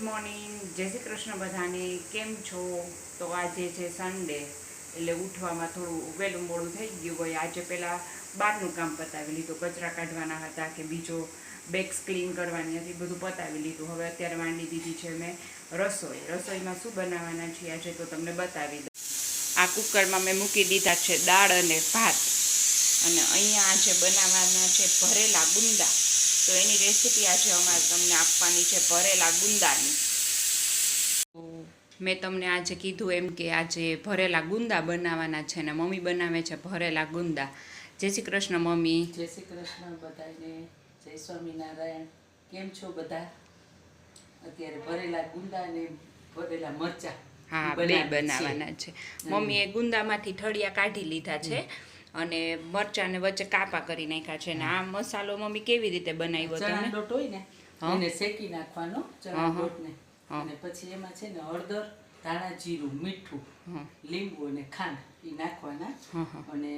Morning, જય શ્રી કૃષ્ણ બધાને. કેમ છો? તો આજે છે સન્ડે, એટલે ઉઠવામાં થોડું વહેલું મોડું થઈ ગયું હોય. આજે પહેલાં બહારનું કામ પતાવી લીધું, કચરા કાઢવાના હતા કે બીજો બેગ્સ ક્લીન કરવાની હતી, બધું પતાવી લીધું. હવે અત્યારે માંડી દીધી છે મેં રસોઈમાં શું બનાવવાના છીએ આજે તો તમને બતાવી દઉં. આ કુકરમાં મેં મૂકી દીધા છે દાળ અને ભાત, અને અહીંયા આજે બનાવવાના છે ભરેલા ગુંદા. તો એની રેસીપી આજે અમારે તમને આપવાની છે, ભરેલા ગુંદાની. તો મેં તમને આજે કીધું એમ કે આજે ભરેલા ગુંદા બનાવવાના છે ને મમ્મી બનાવે છે ભરેલા ગુંદા. જય શ્રી કૃષ્ણ મમ્મી. જય શ્રી કૃષ્ણ બધાને. જય સ્વામિનારાયણ. કેમ છો બધા? અત્યારે ભરેલા ગુંદા ને ભરેલા મરચા હા, બે બનાવવાના છે. મમ્મીએ ગુંદામાંથી ઠળિયા કાઢી લીધા છે અને મરચાંને વચ્ચે કાપા કરી નાખ્યા છે. ને આ મસાલો મમ્મી કેવી રીતે બનાવ્યો? ચણા લોટ હોય ને એને શેકી નાખવાનો, ચણા લોટને, અને પછી એમાં છે ને હળદર, ધાણા જીરું, મીઠું, લીંબુ અને ખાંડ એ નાખવાના. અને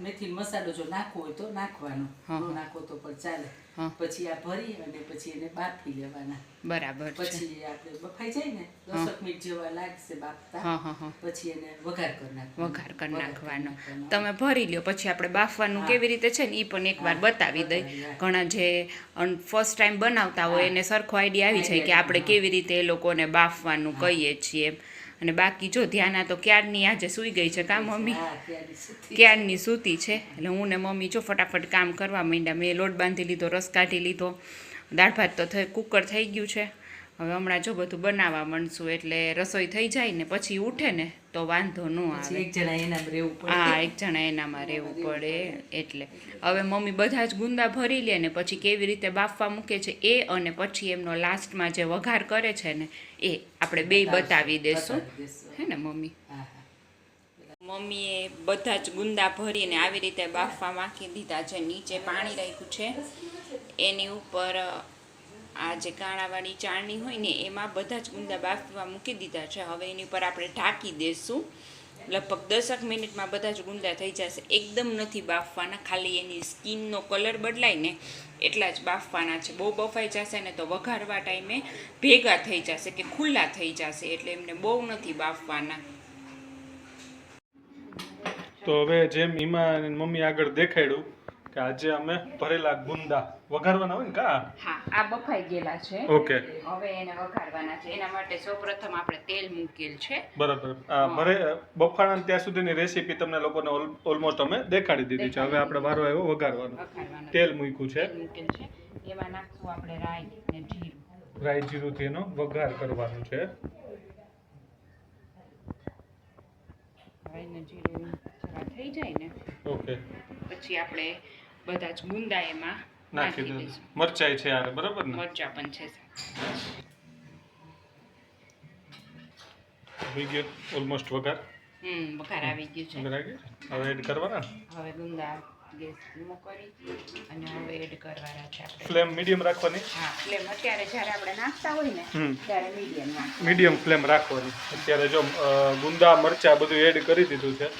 મેથી મસાલો જો નાખવો હોય તો નાખવાનો, ન નાખો તો પણ ચાલે. પછી આ ભરી અને પછી એને બાફી લેવાના. બરાબર. પછી આપણે બફાઈ જાય ને 10 મિનિટ જેવા લાગશે બાફતા, પછી એને વઘાર કરી નાખવાનો. તમે ભરી લ્યો, પછી આપણે બાફવાનું કેવી રીતે છે ને એ પણ એકવાર બતાવી દઈ. ઘણા જે ફર્સ્ટ ટાઈમ બનાવતા હોય એને સરખો આઈડિયા આવી જાય કે આપણે કેવી રીતે એ લોકોને બાફવાનું કહીએ છીએ. અને બાકી જો ધ્યાના તો ક્યારની આજે સૂઈ ગઈ છે. કામ મમ્મી ક્યારની સૂતી છે, એટલે હું ને મમ્મી જો ફટાફટ કામ કરવા માંડ્યા. મેં લોટ બાંધી લીધો, રસ કાઢી લીધો, દાળ ભાત તો કુકર થઈ ગયું છે. હવે હમણાં જો બધું બનાવવા માંડશું, એટલે રસોઈ થઈ જાય ને પછી ઉઠે ને તો વાંધો ન આવે. એક જણા એનામાં રહેવું પડે. હા, એક જણા એનામાં રહેવું પડે. એટલે હવે મમ્મી બધા જ ગુંદા ભરી લે ને પછી કેવી રીતે બાફવા મૂકે છે એ, અને પછી એમનો લાસ્ટમાં જે વઘાર કરે છે ને એ આપણે બે બતાવી દેશું, હે ને મમ્મી? મમ્મીએ બધા જ ગુંદા ભરીને આવી રીતે બાફવા મૂકી દીધા છે. નીચે પાણી રાખ્યું છે, એની ઉપર આ જે કાણાવાળી ચાળણી હોય ને એમાં બધા જ ગુંદા બાફવા મૂકી દીધા છે. હવે એની ઉપર આપણે ઢાંકી દઈશું. લગભગ 10 મિનિટમાં બધા જ ગુંદા થઈ જશે. એકદમ નથી બાફવાના, ખાલી એની સ્કિનનો કલર બદલાય ને એટલા જ બાફવાના છે. બહુ બફાઈ જશે ને તો વઘારવા ટાઈમે ભેગા થઈ જશે કે ખુલ્લા થઈ જશે, એટલે એમને બહુ નથી બાફવાના. તો હવે જેમ ઈમા મમ્મી આગળ દેખાડ્યું કે આજે અમે ભરેલા ગુંદા વઘારવાના હોય ને કા? હા, આ બફાઈ ગયેલા છે. ઓકે, હવે એને વઘારવાના છે. એના માટે સૌપ્રથમ આપણે તેલ મૂકેલ છે. બરાબર. બફાણા ત્યાં સુધીની રેસીપી તમને લોકોને ઓલમોસ્ટ અમે દેખાડી દીધી છે. હવે આપણે વારો આવ્યો વઘારવાનો. તેલ મૂક્યું છે, એમાં નાખશું આપણે રાઈ ને જીરું. રાઈ જીરુંથી એનો વઘાર કરવાનો છે. રાઈ ને જીરું થઈ જાય ને ઓકે, પછી આપણે બધા જ ગુંદા એમાં નાખી દઈશું. મરચાઈ છે આને, બરાબર ને? મરચા પણ છે. થઈ ગયો ઓલમોસ્ટ વઘાર. વઘાર આવી ગયું છે. હવે એડ કરવાના. હવે ગુંદા ગેસ ધીમો કરી અને હવે એડ કરવાના છે આપણે. ફ્લેમ મીડિયમ રાખવાની. હા, ફ્લેમ અત્યારે જ્યારે આપણે નાખતા હોય ને ત્યારે મીડિયમ ફ્લેમ રાખવાની. અત્યારે જો ગુંદા મરચા બધું એડ કરી દીધું છે.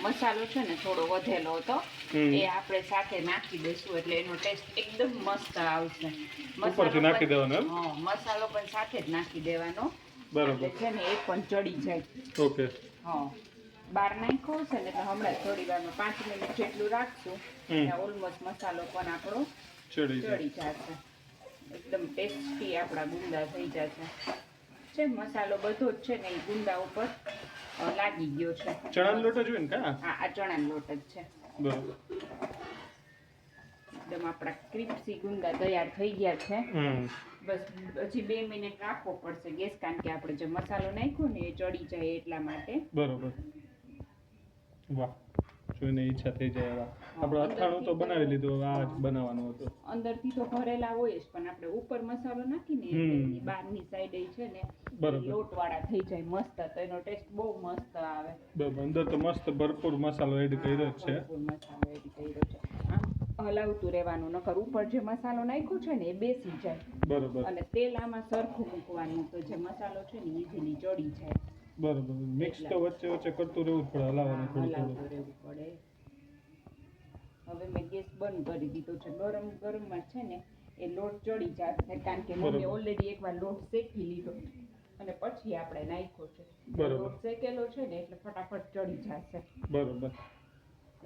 મસાલો છે ને થોડો વધેલો હતો, એ આપણે સાથે નાખી દઈશું એટલે એનો ટેસ્ટ એકદમ મસ્ત આવશે. ઉપરથી નાખી દેવાનો. મસાલો પણ સાથે જ નાખી દેવાનો, બરાબર છે ને એ પણ ચડી જાય. ઓકે. બહાર નાખ્યો છે ને એટલે હમણાં થોડી વારમાં 5 મિનિટ જેટલું રાખશું એટલે ઓલમોસ્ટ મસાલો પણ આપણો ચડી જશે. એકદમ ટેસ્ટી આપણા ગુંદા થઈ જશે. મસાલો બધો જ છે ને એ ગુંદા ઉપર લાગી ગયો છે. ચણાનો લોટ જ હોય ને કા? હા, આ ચણાનો લોટ જ છે. બરાબર. એકદમ આપણા ક્રિસ્પી ગુંદા તૈયાર થઈ ગયા છે. બસ હજી 2 મિનિટ રાખવો પડશે ગેસ, કારણ કે આપણે જે મસાલો નાખ્યો ને એ ચડી જાય એટલા માટે. બરાબર. વાહ, જોઈને ઈચ્છા થઈ જાય. આપણે અથાણું તો બનાવી લીધું, આ જ બનાવવાનું હતું. અંદરથી તો ભરેલા હોય જ, પણ આપણે ઉપર મસાલો નાખીને એટલે બહારની સાઈડે છે ને લોટવાળા થઈ જાય મસ્ત, તો એનો ટેસ્ટ બહુ મસ્ત આવે. બરાબર. અંદર તો મસ્ત ભરપૂર મસાલો એડ કર્યો છે. આમ હલાવતું રહેવાનું, નકર ઉપર જે મસાલો નાખ્યો છે ને એ બેસી જાય. બરાબર. અને તેલ આમાં સરખું મૂકવાનું, તો જે મસાલો છે ને ઈઝીલી ચડી જાય. બરાબર. મિક્સ તો વચ્ચે વચ્ચે કરતું રહેવું જ પડે, હલાવવાનું થોડું થોડું. હવે મેં ગેસ બંધ કરી દીધો છે. ગરમ ગરમમાં છે ને એ લોટ ચડી જશે, કારણ કે મમ્મી ઓલરેડી એકવાર લોટ શેકી લીધો અને પછી આપણે નાખ્યો છે. લોટ શેકેલો છે ને એટલે ફટાફટ ચડી જશે. બરોબર.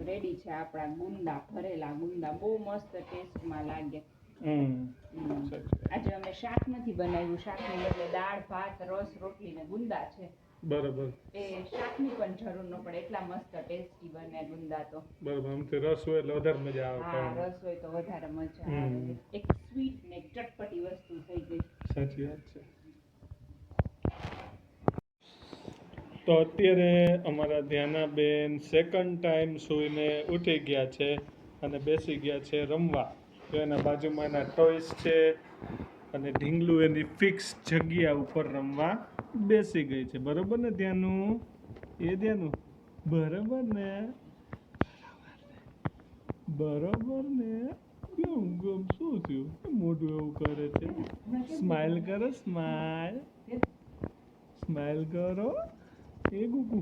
રેડી છે આપણા ગુંદા, ભરેલા ગુંદા. બહુ મસ્ત ટેસ્ટમાં લાગે. આજે અમે શાક નથી બનાવ્યું, શાકની બદલે દાળ, ભાત, રસ, રોટલી ને ગુંદા છે. બરોબર. એ શાકની પણ જરૂર ન પડે, એટલા મસ્ત ટેસ્ટી બને ગુંદા તો. બરોબર. આમ તો રસ હોય એટલે વધારે મજા આવે. હા, રસ હોય તો વધારે મજા આવે. એક સ્વીટ ને એક ચટપટી વસ્તુ થઈ ગઈ. સાચી વાત છે. તો અત્યારે અમારા ધ્યાનાબેન સેકન્ડ ટાઈમ સૂઈને ઉઠી ગયા છે અને બેસી ગયા છે રમવા. તો એના બાજુમાં એના ટોયસ છે અને ઢીંગલું એની ફિક્સ જગ્યા ઉપર રમવા બેસી ગઈ છે. બરોબર ને ધ્યાનું? એ ધ્યાનું બરોબર ને? બરોબર ને? કેમ કેમ શું થયું? મોઢું એવું કરે છે. સ્માઈલ કરો, સ્માઈલ. સ્માઈલ કરો. એ ગુગુ.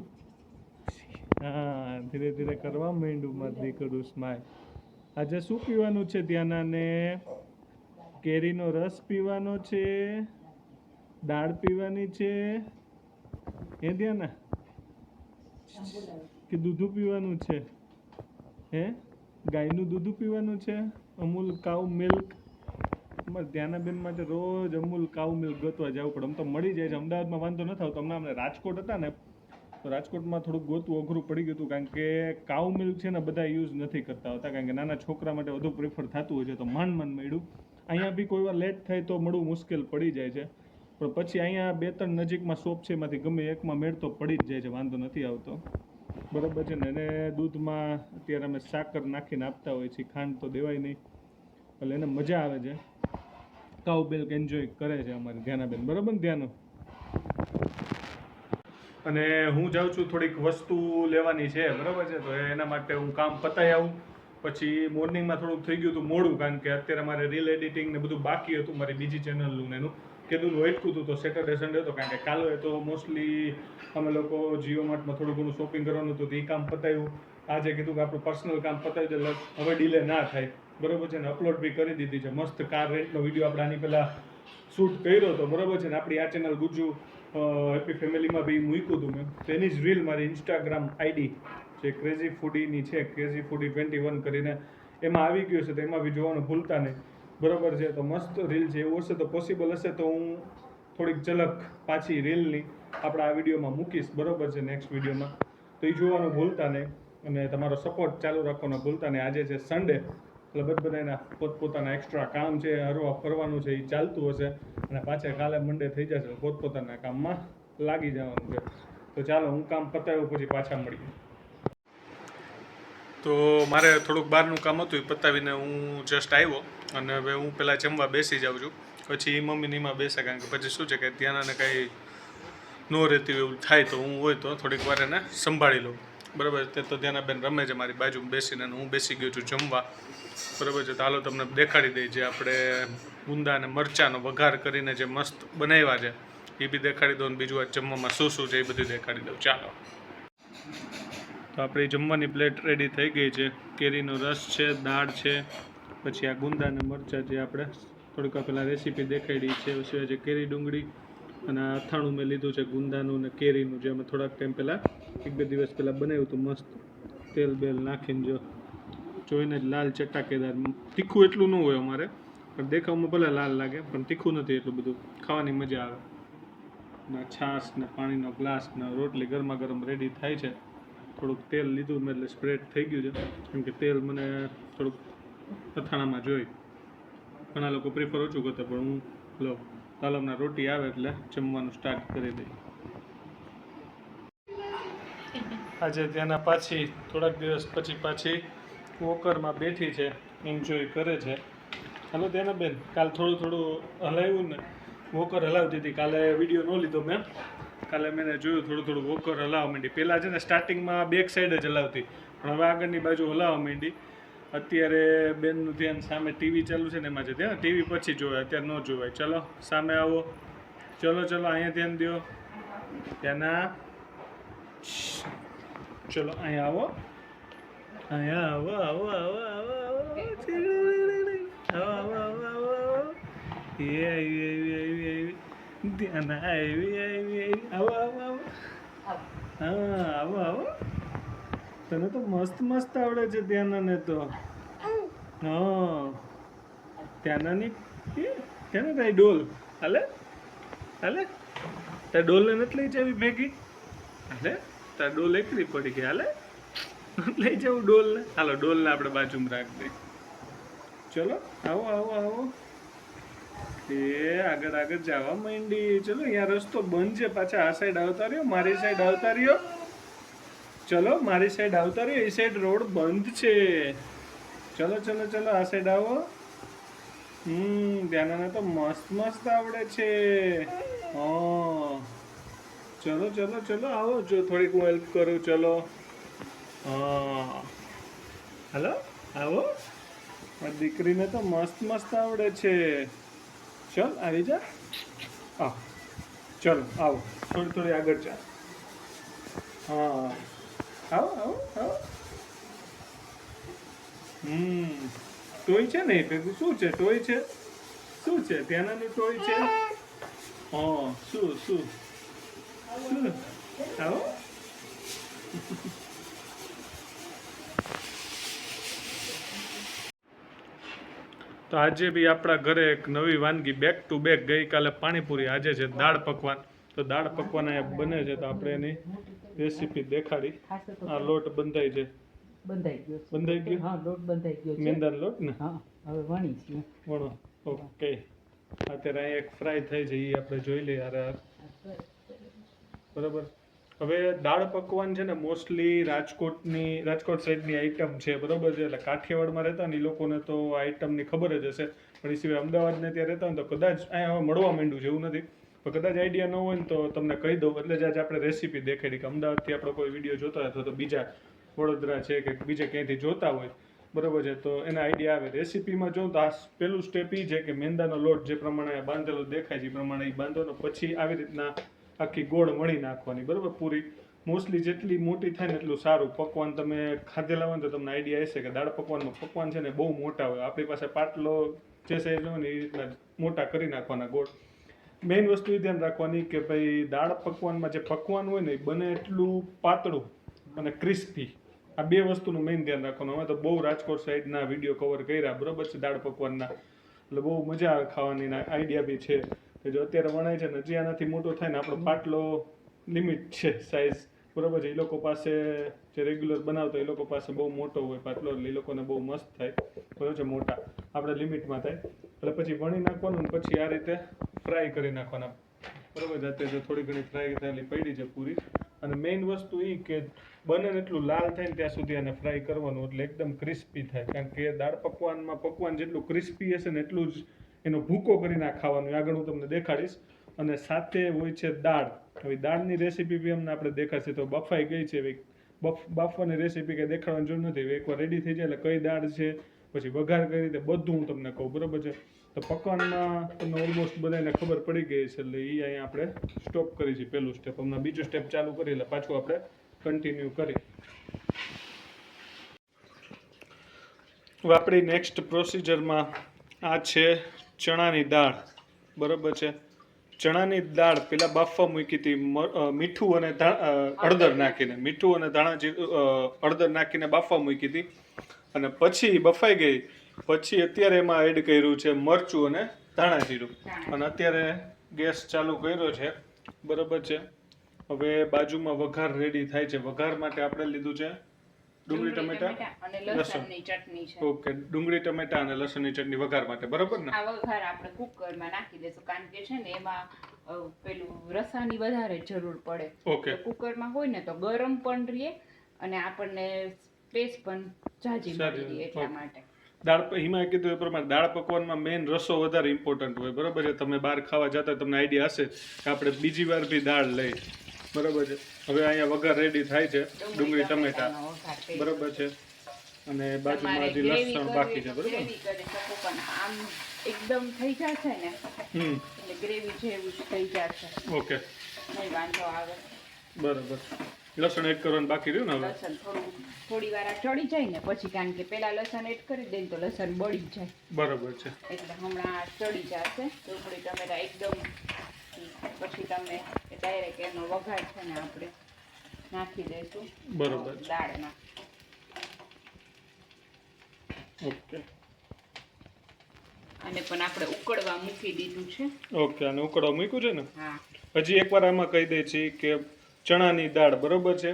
હા, ધીરે ધીરે કરવા માંડ્યું મારું દીકરું સ્માઈલ. આજે શું પીવાનું છે ધ્યાનાને? કેરીનો રસ પીવાનો છે, દાળ પીવાની છે. એ ધ્યાના કે દૂધ પીવાનું છે? હે, ગાયનું દૂધ પીવાનું છે? અમૂલ કાઉ મિલ્ક. અમારે ધ્યાનાબેન માટે રોજ અમૂલ કાઉ મિલ્ક ગોતવા જવું પડે. આમ તો મળી જાય છે, અમદાવાદમાં વાંધો ન આવતો. હમણાં અમને રાજકોટ હતા ને તો રાજકોટમાં થોડુંક ગોતવું અઘરું પડી ગયું હતું, કારણ કે કાઉ મિલ્ક છે ને બધા યુઝ નથી કરતા હોતા, કારણ કે નાના છોકરા માટે વધુ પ્રિફર થતું હોય છે. તો માંડ મળ્યું. અહીંયા બી કોઈ વાર લેટ થાય તો મળવું મુશ્કેલ પડી જાય છે, પણ પછી અહીંયા 2-3 નજીકમાં શોપ છે, એમાંથી ગમે એકમાં મેળ તો પડી જ જાય છે, વાંધો નથી આવતો. બરાબર છે ને? એને દૂધમાં અત્યારે અમે સાકર નાખીને આપતા હોઈએ છીએ, ખાંડ તો દેવાય નહીં, એટલે એને મજા આવે છે. કાઉ મિલ્ક એન્જોય કરે છે અમારી ધ્યાનાબેન. બરાબર ને ધ્યાનો? અને હું જાઉં છું, થોડીક વસ્તુ લેવાની છે. બરાબર છે? તો એના માટે હું કામ પતાવી આવું. પછી મોર્નિંગમાં થોડુંક થઈ ગયું હતું મોડું, કારણ કે અત્યારે મારે રીલ એડિટિંગ ને બધું બાકી હતું મારી બીજી ચેનલનું ને એનું કીધું અટકું હતું. તો સેટરડે સન્ડે હતો, કારણ કે કાલે તો મોસ્ટલી અમે લોકો જીઓ માર્ટમાં થોડું ઘણું શોપિંગ કરવાનું હતું, તો એ કામ પતાવ્યું. આજે કીધું કે આપણું પર્સનલ કામ પતાવી દે, હવે ડીલે ના થાય. બરાબર છે ને? અપલોડ બી કરી દીધી છે. મસ્ત કાર રેન્ટનો વિડીયો આપણે આની પહેલાં શૂટ કર્યો હતો. બરાબર છે ને? આપણી આ ચેનલ ગુજ્જુ હેપી ફેમિલીમાં બી મૂક્યું હતું મેં. તો એની જ રીલ મારી ઇન્સ્ટાગ્રામ આઈડી જે ક્રેઝી ફૂડીની છે, ક્રેઝી ફૂડી 21 કરીને, એમાં આવી ગયું છે. તો એમાં બી જોવાનું ભૂલતા નહીં. બરાબર છે? તો મસ્ત રીલ છે. એવું હશે તો પોસિબલ હશે તો હું થોડીક ઝલક પાછી રીલની આપણા આ વિડીયોમાં મૂકીશ. બરાબર છે? નેક્સ્ટ વિડીયોમાં. તો એ જોવાનું ભૂલતા નહીં અને તમારો સપોર્ટ ચાલુ રાખવાનો ભૂલતા નહીં. આજે છે સન્ડે, એટલે બધાના પોતપોતાના એક્સ્ટ્રા કામ છે, હરવા ફરવાનું છે, એ ચાલતું હશે અને પાછા કાલે મંડે થઈ જશે, પોતપોતાના કામમાં લાગી જવાનું છે. તો ચાલો, હું કામ પતાવ્યું પછી પાછા મળીએ. તો મારે થોડુંક બહારનું કામ હતું, એ પતાવીને હું જસ્ટ આવ્યો અને હવે હું પહેલાં જમવા બેસી જાઉં છું. પછી મમ્મીને એમાં બેસે, કારણ કે પછી શું છે કે ત્યાંને કાંઈ ન રહેતી એવું થાય, તો હું હોય તો થોડીક વાર એને સંભાળી લઉં. બરાબર છે? તો ધ્યાનાબેન રમે છે મારી બાજુમાં બેસીને, અને હું બેસી ગયો છું જમવા. બરાબર છે? તો હાલો તમને દેખાડી દઈએ જે આપણે ગુંદા અને મરચાંનો વઘાર કરીને જે મસ્ત બનાવ્યા છે એ બી દેખાડી દઉં, અને બીજું આ જમવામાં શું છે એ બધું દેખાડી દઉં. ચાલો. તો આપણી જમવાની પ્લેટ રેડી થઈ ગઈ છે. કેરીનો રસ છે, દાળ છે, પછી આ ગુંદા અને મરચાં જે આપણે થોડીક પહેલાં રેસીપી દેખાડી છે, સિવાય જે કેરી ડુંગળી અને આ અથાણું મેં લીધું છે ગુંદાનું અને કેરીનું, જે અમે થોડાક ટાઈમ પહેલાં 1-2 દિવસ પહેલાં બનાવ્યું હતું. મસ્ત તેલ બેલ નાખીને જોઈને જ લાલ ચટાકેદાર. તીખું એટલું ન હોય અમારે, પણ દેખાવમાં ભલે લાલ લાગે, પણ તીખું નથી એટલું બધું. ખાવાની મજા આવે. ને છાશ ને પાણીનો ગ્લાસ ને રોટલી ગરમા ગરમ રેડી થાય છે. થોડુંક તેલ લીધું મેં એટલે સ્પ્રેડ થઈ ગયું છે, કેમ કે તેલ મને થોડુંક અથાણામાં જોઈ. ઘણા લોકો પ્રિફર ઓછું કરતા, પણ હું લો તાલમના રોટી આવે એટલે જમવાનું સ્ટાર્ટ કરી દઈ. આજે ત્યાંના પાછી થોડાક દિવસ પછી પાછી વોકરમાં બેઠી છે, એન્જોય કરે છે. હાલો ત્યાંના બેન, કાલ થોડું હલાવ્યું ને, વોકર હલાવતી હતી. કાલે વિડીયો ન લીધો મેં, કાલે મેં જોયું થોડું વોકર હલાવવા માંડી. પહેલાં છે ને સ્ટાર્ટિંગમાં બેક સાઈડ જ હલાવતી, પણ હવે આગળની બાજુ હલાવવા માંડી. અત્યારે બેનનું ધ્યાન સામે ટીવી ચાલુ છે ને એમાં છે. ત્યાં ટીવી પછી જોવાય, અત્યારે ન જોવાય. ચલો સામે આવો, ચલો અહીંયા ધ્યાન દો. ત્યાંના ચલો અહીંયા આવો, અહીંયા આવો. આવો આવો આવો આવો એ આવી ધ્યાન આવી આવો આવો આવો હા આવો આવો તને તો મસ્ત મસ્ત આવડે છે ત્યાંના તો હા ત્યાંનાની ક્યાં તારી ડોલ હાલે હાલે તાર ડોલને નથી લઈ જવી ભેગી હાલે તાર ડોલ એકલી પડી ગઈ હાલે લઈ જવું ડોલને હાલો ડોલને આપણે બાજુમાં રાખી દઈએ ચલો આવો આવો આવો એ આગળ આગળ જવા માંડી ચલો અહીંયા રસ્તો બંધ છે પાછા આ સાઈડ આવતા રહ્યો મારી સાઈડ આવતા રહ્યો ચલો મારી સાઈડ આવતા રહ્યો એ સાઈડ રોડ બંધ છે ચલો ચલો ચલો આ સાઈડ આવો ત્યાંના તો મસ્ત મસ્ત આવડે છે હા ચલો ચલો ચલો આવો જો થોડીક હું હેલ્પ કરું ચલો હા હાલો આવો આ દીકરીને તો મસ્ત મસ્ત આવડે છે ચલ આવી જા હા ચલો આવો થોડી થોડી આગળ ચાલ હા આવો આવો આવો ટોય છે ને ભેગું શું છે ટોય છે શું છે ત્યાંનાનું ટોય છે હા શું શું શું આવો તો આજે બી આપણા ઘરે એક નવી વાનગી બેક ટુ બેક ગઈકાલે પાણીપુરી આજે છે દાળ પકવાન તો દાળ પકવાન અહીંયા બને છે તો આપણે એની રેસીપી દેખાડી આ લોટ બંધાય છે બંધાઈ ગયો હા લોટ બંધાઈ ગયો છે મેંદાનો લોટ ને હા હવે વણી છે વણો ઓકે અત્યારે અહીંયા એક ફ્રાય થઈ છે એ આપણે જોઈ લઈએ યાર બરાબર હવે દાળ પકવાન છે ને મોસ્ટલી રાજકોટ સાઈડની આઈટમ છે બરોબર છે એટલે કાઠિયાવાડમાં રહેતા ને એ લોકોને તો આ આઈટમની ખબર જ હશે પણ એ સિવાય અમદાવાદને ત્યાં રહેતા હોય તો કદાચ અહીંયા મળવા માંડ્યું છે એવું નથી પણ કદાચ આઈડિયા ન હોય ને તો તમને કહી દઉં એટલે જ આજે આપણે રેસીપી દેખાડી કે અમદાવાદથી આપણે કોઈ વિડીયો જોતા હોય તો બીજા વડોદરા છે કે બીજે ક્યાંયથી જોતા હોય બરોબર છે તો એના આઈડિયા આવે રેસીપીમાં જો તો આ પહેલું સ્ટેપ એ છે કે મેંદાનો લોટ જે પ્રમાણે બાંધેલો દેખાય છે એ પ્રમાણે એ બાંધવાનો પછી આવી રીતના આખી ગોળ વણી નાખવાની બરાબર પૂરી મોસ્ટલી જેટલી મોટી થાય ને એટલું સારું પકવાન તમે ખાધેલા હોય તો તમને આઈડિયા હશે કે દાળ પકવાનમાં પકવાન છે ને બહુ મોટા હોય આપણી પાસે પાટલો જે સાઈઝ હોય ને એ રીતના મોટા કરી નાખવાના ગોળ મેઇન વસ્તુ એ ધ્યાન રાખવાની કે ભાઈ દાળ પકવાનમાં જે પકવાન હોય ને એ બને એટલું પાતળું અને ક્રિસ્પી આ બે વસ્તુનું મેઇન ધ્યાન રાખવાનું અમે તો બહુ રાજકોટ સાઈડના વિડીયો કવર કર્યા બરોબર છે દાળ પકવાનના એટલે બહુ મજા આવે ખાવાની આઈડિયા બી છે કે જો અત્યારે વણાય છે ને હજી આનાથી મોટો થાય ને આપણો પાટલો લિમિટ છે સાઇઝ બરોબર છે એ લોકો પાસે જે રેગ્યુલર બનાવતા એ લોકો પાસે બહુ મોટો હોય પાટલો એટલે એ લોકોને બહુ મસ્ત થાય બરોબર છે મોટા આપણે લિમિટમાં થાય એટલે પછી વણી નાખવાનું ને પછી આ રીતે ફ્રાય કરી નાખવાના બરોબર છે અત્યારે થોડી ઘણી ફ્રાય થયેલી પડી છે પૂરી અને મેઇન વસ્તુ એ કે બને એટલું લાલ થાય ને ત્યાં સુધી આને ફ્રાય કરવાનું એટલે એકદમ ક્રિસ્પી થાય કારણ કે દાળ પકવાનમાં પકવાન જેટલું ક્રિસ્પી હશે ને એટલું જ એનો ભૂકો કરીને ખાવાનું આગળ હું તમને દેખાડીશ અને સાથે હોય છે દાળ હવે દાળની રેસીપી બી અમને આપણે દેખાશે તો બફાઈ ગઈ છે બાફવાની રેસીપી કંઈ દેખાડવાની જરૂર નથી એકવાર રેડી થઈ જાય એટલે કઈ દાળ છે પછી વઘાર કઈ રીતે બધું હું તમને કહું બરાબર છે તો પકવાનમાં તમને ઓલમોસ્ટ બધાને ખબર પડી ગઈ છે એટલે એ અહીંયા આપણે સ્ટોપ કરી છે પહેલું સ્ટેપ હમણાં બીજું સ્ટેપ ચાલુ કરી એટલે પાછું આપણે કન્ટિન્યુ કરી હવે આપણી નેક્સ્ટ પ્રોસિજરમાં આ છે ચણાની દાળ બરાબર છે ચણાની દાળ પેલા બાફવા મૂકી હતી મીઠું અને હળદર નાખીને મીઠું અને હળદર નાખીને બાફવા મૂકી હતી અને પછી બફાઈ ગઈ પછી અત્યારે એમાં એડ કર્યું છે મરચું અને ધાણા જીરું અને અત્યારે ગેસ ચાલુ કર્યો છે બરાબર છે હવે બાજુમાં વઘાર રેડી થાય છે વઘાર માટે આપણે લીધું છે ડુંગળી ટમેટા અને લસણની ચટણી છે ઓકે ડુંગળી ટમેટા અને લસણની ચટણી વઘાર માટે બરાબર ને આ વઘાર આપણે કુકરમાં નાખી દેશું કારણ કે છે ને એમાં પેલું રસાની વધારે જરૂર પડે ઓકે કુકરમાં હોય ને તો ગરમ પણ રહે અને આપણને સ્પેસ પણ જાજી મળી રહે એટલા માટે દાળ હિમાએ કીધું એ પ્રમાણે દાળ પકવાનમાં મેઇન રસો વધારે ઇમ્પોર્ટન્ટ હોય બરાબર છે તમે બહાર ખાવા જતા તમને આઈડિયા હશે કે આપણે બીજી વાર બી દાળ લઈ બરાબર છે હવે અહીંયા વઘાર રેડી થાય છે ડુંગળી ટમેટા બરાબર છે અને બાજુમાં હજી લસણ બાકી છે બરાબર આમ એકદમ થઈ જશે ને એટલે ગ્રેવી જેવું જ થઈ જશે ઓકે નહીં વાંધો આવે બરાબર લસણ એડ કરવાનું બાકી રહ્યું ને હવે લસણ થોડી વાર આ ચડી જાય ને પછી, કારણ કે પેલા લસણ એડ કરી દઈએ તો લસણ બળી જાય, બરાબર છે. એટલે હમણાં આ ચડી જશે ડુંગળી ટમેટા એકદમ. પછી તમે ડાયરેક્ટ એનો વઘાર છે ને આપણે નાખી દઈશું બરાબર દાળમાં. ઓકે અને પણ આપણે ઉકળવા મૂકી દીધું છે. ઓકે, અને ઉકળવા મૂક્યું છે ને. હા, હજી એકવાર આમાં કહી દે છે કે ચણાની દાળ બરોબર છે.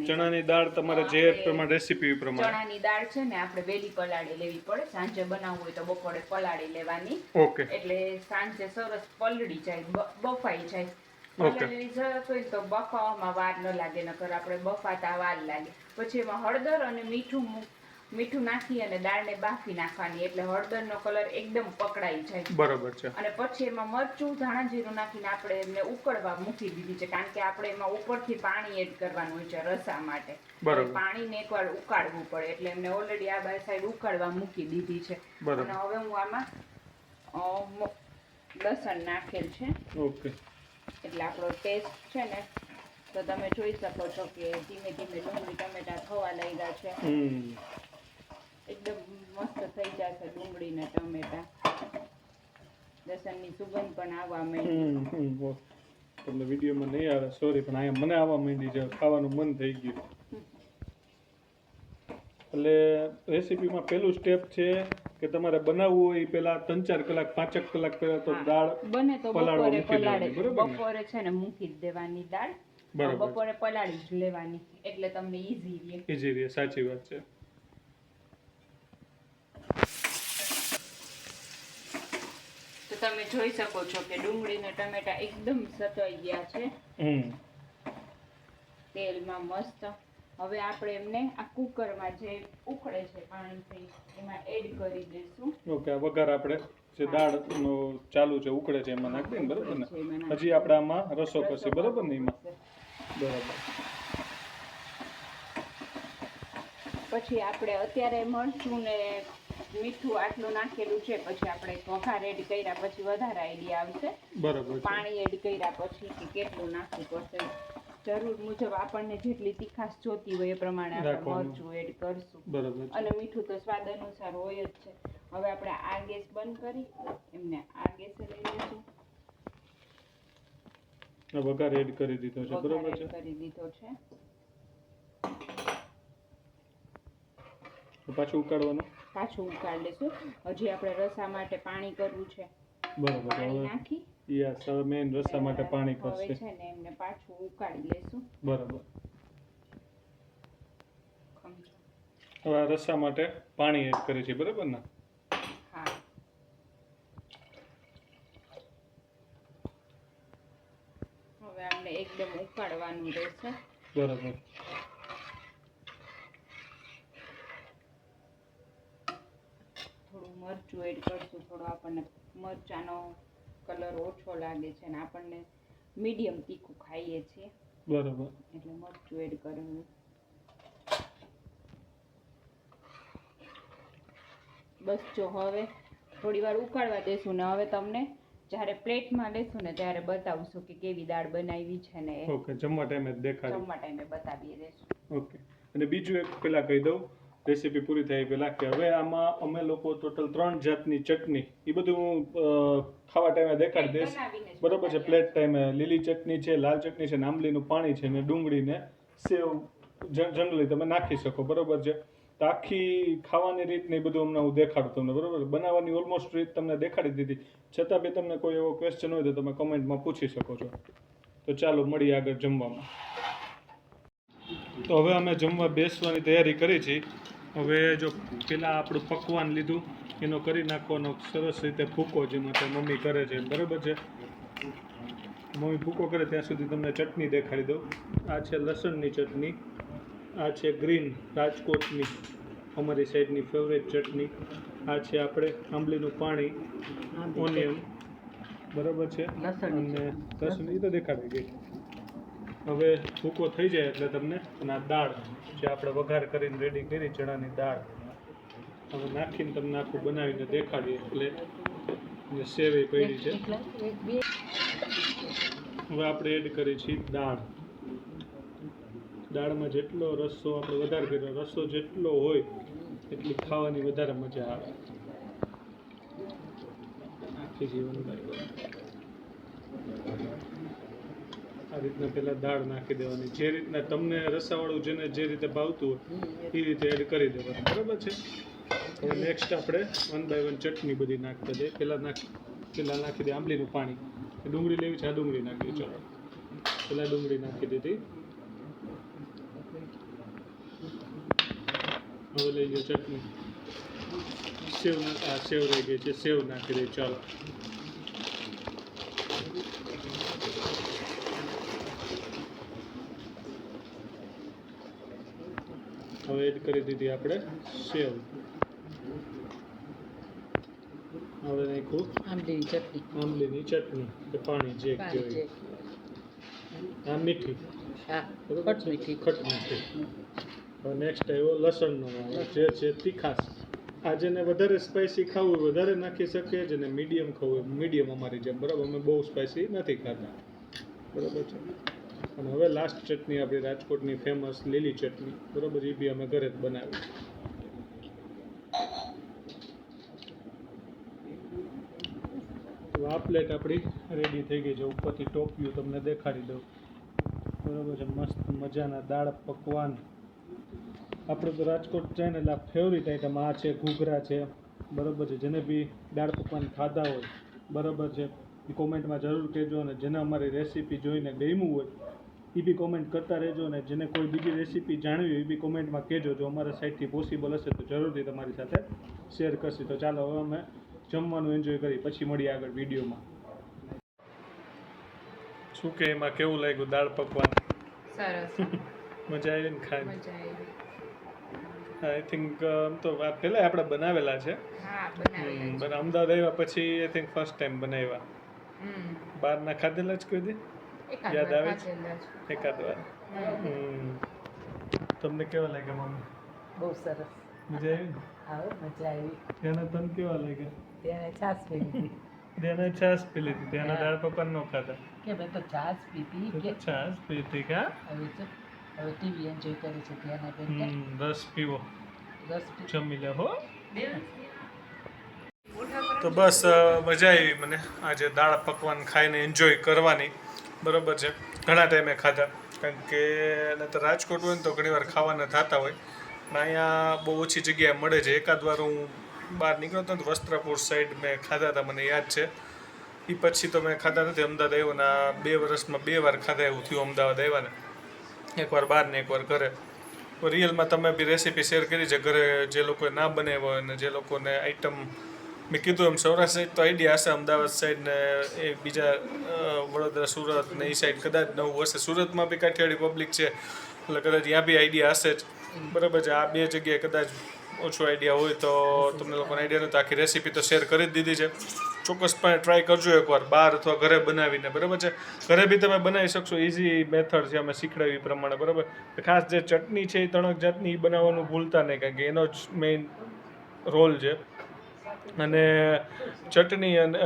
ચણાની દાળ તમારે જે પ્રમાણે રેસીપી પ્રમાણે ચણાની દાળ છે ને આપણે વહેલી પલાળી લેવી પડે. સાંજે બનાવવું હોય તો બપોરે પલાળી લેવાની, ઓકે, એટલે સાંજે સરસ પલળી જાય, બફાઈ જાય. પલાળેલી સરસ હોય તો બફાવામાં વાર ન લાગે, નકર આપણે બફાતા વાર લાગે. પછી એમાં હળદર અને મીઠું નાખી અને દાળને બાફી નાખવાની, એટલે હળદરનો કલર એકદમ પકડાઈ જાય. બરાબર છે. અને પછી એમાં મરચું ધાણા જીરું નાખીને આપણે એમને ઉકળવા મૂકી દીધી છે, કારણ કે આપણે એમાં ઉપરથી પાણી એડ કરવાનું હોય છે રસા માટે. પાણીને એકવાર ઉકાળવું પડે, એટલે એમને ઓલરેડી આ બાજુ સાઈડ ઉકાળવા મૂકી દીધી છે. અને હવે હું આમાં લસણ નાખેલ છે. ઓકે, એટલે આપણો ટેસ્ટ છે ને તો તમે જોઈ શકો છો કે ધીમે ધીમે ડુંગળી ટમેટા થવા લાગ્યા છે. એકદમ મસ્ત થઈ જશે ડુંગળી ને ટમેટા. લસણની સુગંધ પણ આવવા માંડી. તમને વિડીયોમાં નહીં આવે, સોરી, પણ અહીંયા મને આવવા માંડી છે, ખાવાનું મન થઈ ગયું. એટલે રેસીપીમાં પહેલું સ્ટેપ છે કે તમારે બનાવવું હોય પહેલા 3-4 કલાક 5 કલાક પહેલા તો દાળ બને તો બપોરે પલાળે, બરોબર બપોરે છે ને મૂકી જ દેવાની દાળ, બપોરે પલાળી જ લેવાની, એટલે તમને ઈઝી રહે. સાચી વાત છે. તો તમે જોઈ શકો છો કે ડુંગળી ને ટમેટા એકદમ સતવાઈ ગયા છે તેલમાં મસ્ત. હવે આપણે એમને આ કુકરમાં જે ઉકળે છે પાણીથી એમાં એડ કરી દઈશું. ઓકે, આ વઘાર આપણે જે દાળ ચાલુ છે ઉકળે છે એમાં નાખી દઈએ, બરોબર ને. હજી આપણે આમાં રસો કરશે, બરોબર ને એમાં. બરાબર. પછી આપણે અત્યારે મરચું ને મીઠું આટલું નાખેલું છે, પછી આપણે વઘાર એડ કર્યા પછી વધારે આઈડિયા આવશે. બરાબર. પાણી એડ કર્યા પછી કે કેટલું નાખવું પડશે, જરૂર મુજબ આપણને જેટલી તીખાશ જોતી હોય એ પ્રમાણે આપણે મરચું એડ કરશું. બરાબર. અને મીઠું તો સ્વાદ અનુસાર હોય જ છે. હવે આપણે આ ગેસ બંધ કરી એમને આ ગેસે લઈ લઈશું. વઘાર એડ કરી દીધો છે, બરોબર છે. કરી દીધો છે. પાછું ઉકાળવાનું, પાછું ઉકાળી લેશું. હજી આપણે રસા માટે પાણી કરવું છે. બરાબર. પાણી નાખી મેન રસા માટે પાણી હવે કરશે. છે ને એમને પાછું ઉકાળી લેશું. બરાબર. હવે આ રસા માટે પાણી એડ કરે છે, બરાબર ને. હા, હવે આપણે એકદમ ઉકાળવાનું રહેશે. બરાબર. થોડું મરચું એડ કરશું, થોડો આપણને મરચાનો કલર ઓછો લાગે છે અને આપણને મીડિયમ તીખું ખાઈએ છીએ, બરાબર, એટલે મરચું એડ કરવું. બસ જો હવે થોડી વાર ઉકાળવા દેશું ને હવે તમને જ્યારે પ્લેટમાં લેશું ને ત્યારે બતાવશું કે કેવી દાળ બનાવી છે ને. ઓકે, જમવા ટાઈમે દેખાડી, જમવા ટાઈમે બતાવી દેશું. ઓકે. અને બીજું એક પેલા કહી દઉં, રેસીપી પૂરી થાય પહેલા, કે હવે આમાં અમે લોકો ટોટલ 3 જાતની ચટણી એ બધું ખાવા ટાઈમે દેખાડી દઈશ, બરોબર છે. પ્લેટ ટાઈમે લીલી ચટણી છે, લાલ ચટણી છે, આંબલીનું પાણી છે ને ડુંગળી ને સેવ જનરલી તમે નાખી શકો, બરોબર છે. તો આખી ખાવાની રીત ને એ બધું અમને હું દેખાડું તમને, બરોબર. બનાવવાની ઓલમોસ્ટ રીત તમને દેખાડી દીધી, છતાં બી તમને કોઈ એવો ક્વેશ્ચન હોય તો તમે કમેન્ટમાં પૂછી શકો છો. તો ચાલો મળીએ આગળ જમવામાં. તો હવે અમે જમવા બેસવાની તૈયારી કરી છે. હવે જો પેલા આપણું પકવાન લીધું એનો કરી નાખવાનો સરસ રીતે ભૂકો, જેમાં તે મમ્મી કરે છે, બરાબર છે. મમ્મી ભૂકો કરે ત્યાં સુધી તમને ચટણી દેખાડી દઉં. આ છે લસણની ચટણી, આ છે ગ્રીન રાજકોટની અમારી સાઈડની ફેવરેટ ચટણી, આ છે આપણે આંબલીનું પાણી, ઓનિયન, બરાબર છે, અને લસણ એ તો દેખાડી ગઈ. હવે ભૂકો થઈ જાય એટલે તમને આ દાળ જે આપણે વઘાર કરીને રેડી કરી ચણાની દાળ હવે નાખીને તમને આખું બનાવીને દેખાડીએ. એટલે સેવી પડી છે. હવે આપણે એડ કરી છીએ દાળ. દાળમાં જેટલો રસો આપણે વધારે કર્યો, રસો જેટલો હોય એટલી ખાવાની વધારે મજા આવે. આખી જીવન આ રીતના પહેલાં દાળ નાખી દેવાની, જે રીતના તમને રસાવાળું જેને જે રીતે ભાવતું હોય એ રીતે એડ કરી દેવાનું, બરાબર છે. હવે નેક્સ્ટ આપણે 1 by 1 ચટણી બધી નાખતા જઈએ. પહેલાં નાખી દે આંબલીનું પાણી. ડુંગળી લેવી છે, આ ડુંગળી નાખી. ચલો પહેલાં ડુંગળી નાખી દીધી. હવે લઈ લો ચટણી. સેવ રહી ગઈ છે, સેવ નાખી દઈએ. ચાલો હવે એડ કરી દીધી આપણે સેવ. હવે નાખ્યું આંબલીની ચટણી કે પાણી જે જોઈએ. આ મીઠી, ખટ મીઠી. હવે નેક્સ્ટ આવ્યો લસણનો વાળો, જે છે તીખાસ. આ જેને વધારે સ્પાઇસી ખાવું વધારે નાખી શકે, જેને મીડિયમ ખાવું મીડિયમ, અમારી જેમ, બરાબર. અમે બહુ સ્પાઇસી નથી ખાતા, બરાબર છે. અને હવે લાસ્ટ ચટણી આપણી રાજકોટની ફેમસ લીલી ચટણી, બરાબર. એ બી અમે ઘરે જ બનાવી. આ પ્લેટ આપણી રેડી થઈ ગઈ છે. ઉપરથી ટોપ વ્યૂ તમને દેખાડી દઉં, બરાબર છે. મસ્ત મજાના દાળ પકવાન. આપણે તો રાજકોટ જાય ને એટલે આ ફેવરિટ આઈટમ આ છે, ઘૂઘરા છે, બરાબર છે. જેને બી દાળ પકવાન ખાધા હોય, બરાબર છે, એ કોમેન્ટમાં જરૂર કહેજો. અને જેને અમારી રેસીપી જોઈને ગમ્યું હોય એ બી કોમેન્ટ કરતા રહેજો. અને જેને કોઈ બીજી રેસીપી જાણવી હોય એ બી કોમેન્ટમાં કહેજો. જો અમારા સાઈડથી પોસિબલ હશે તો જરૂરથી તમારી સાથે શેર કરશે. તો ચાલો હવે અમે જમવાનું એન્જોય કરી, પછી મળીએ આગળ વિડીયોમાં. શું કે એમાં કેવું લાગ્યું દાળ પકવાન? સરસ. મજા આવી ને ખાવાની? મજા આવી. આઈ થિંક તો આ પહેલાં આપણે બનાવેલા છે. હા, બનાવેલા છે. પણ અમદાવાદ આવ્યા પછી આઈ થિંક ફર્સ્ટ ટાઈમ બનાવ્યા. બહારના ખાધેલા જ કોઈ દી યાદ આવે છે? એકાદ વાર. તમને કેવા લાગ્યા મમ્મી? બહુ સરસ. મજા આવી ને? આવો મજા આવી. ત્યાંના તને કેવા લાગ્યા? ત્યારે છાશ પી લીધી. ત્યાંના છાશ પી લીધી, ત્યાંના દાળ પકવાન ન ખાધા. કે ભાઈ તો છાશ પીધી કે છાશ પીધી કા? હવે ટીવી એન્જોય કરે છે ત્યાંના બેન. રસ પીવો, રસ જમી લે હો. તો બસ મજા આવી મને આજે દાળ પકવાન ખાઈને એન્જોય કરવાની, બરાબર છે. ઘણા ટાઈમે ખાધા, કારણ કે નહીંતર રાજકોટ હોય ને તો ઘણીવાર ખાવાના થતા હોય, પણ અહીંયા બહુ ઓછી જગ્યાએ મળે છે. એકાદ વાર હું બહાર નીકળ્યો હતો તો વસ્ત્રાપુર સાઈડ મેં ખાધા હતા, મને યાદ છે. એ પછી તો મેં ખાધા નથી. અમદાવાદ આવ્યો ને 2 વર્ષમાં 2 વાર ખાધા એવું થયું અમદાવાદ આવ્યા ને. એકવાર બહાર ને એકવાર ઘરે. તો રિયલમાં તમે બી રેસીપી શેર કરી છે ઘરે, જે લોકોએ ના બનાવ્યો હોય અને જે લોકોને આઈટમ મેં કીધું એમ સૌરાષ્ટ્ર સાઈડ તો આઈડિયા હશે, અમદાવાદ સાઈડ ને એ બીજા વડોદરા સુરત ને એ સાઈડ કદાચ નવું હશે. સુરતમાં બી કાઠિયાવાડી પબ્લિક છે એટલે કદાચ ત્યાં બી આઈડિયા હશે જ, બરાબર છે. આ 2 જગ્યાએ કદાચ ઓછો આઈડિયા હોય તો તમને લોકોને આઈડિયા નથી. આખી રેસીપી તો શેર કરી જ દીધી છે. ચોક્કસપણે ટ્રાય કરજો એકવાર બહાર અથવા ઘરે બનાવીને, બરાબર છે. ઘરે બી તમે બનાવી શકશો, ઇઝી મેથડ છે અમે શીખડાવી એ પ્રમાણે, બરાબર. ખાસ જે ચટણી છે એ 3 જાતની એ બનાવવાનું ભૂલતા નહીં, કારણ કે એનો જ મેઇન રોલ છે. અને ચટણી અને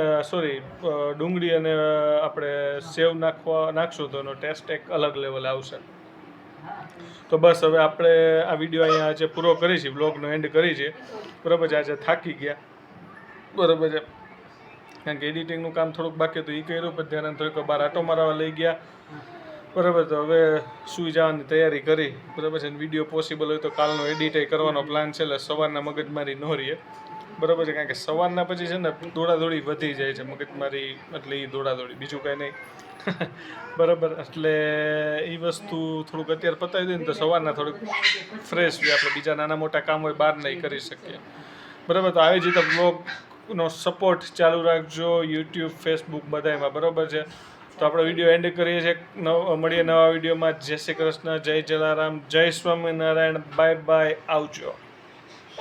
ડુંગળી અને આપણે સેવ નાખશું તો એનો ટેસ્ટ એક અલગ લેવલ આવશે. તો બસ હવે આપણે આ વિડીયો અહીંયા આજે પૂરો કરી છીએ, બ્લોગનો એન્ડ કરી છે, બરાબર છે. આજે થાકી ગયા, બરાબર છે, કારણ કે એડિટિંગનું કામ થોડુંક બાકી હતું એ કર્યું, પછી ધ્યાન થોડીક બહાર આટો મારવા લઈ ગયા, બરાબર. તો હવે સૂઈ જવાની તૈયારી કરી, બરાબર છે. વિડીયો પોસિબલ હોય તો કાલનો એડિટ કરવાનો પ્લાન છે, એટલે સવારના મગજમારી ન રહીએ, બરાબર છે. કારણ કે સવારના પછી છે ને દોડાદોડી વધી જાય છે મગજમારી, એટલે એ દોડાદોડી, બીજું કાંઈ નહીં, બરાબર. એટલે એ વસ્તુ થોડુંક અત્યારે પતાવી દઈએ ને તો સવારના થોડુંક ફ્રેશ હોય, આપણે બીજા નાના મોટા કામ હોય બહાર નહીં કરી શકીએ, બરાબર. તો આવી જ રીતે બ્લોગનો સપોર્ટ ચાલુ રાખજો, યુટ્યુબ, ફેસબુક બધામાં, બરાબર છે. તો આપણે વિડીયો એન્ડ કરીએ છીએ. મળીએ નવા વિડીયોમાં. જય શ્રી કૃષ્ણ, જય જલારામ, જય સ્વામિનારાયણ, બાય બાય, આવજો.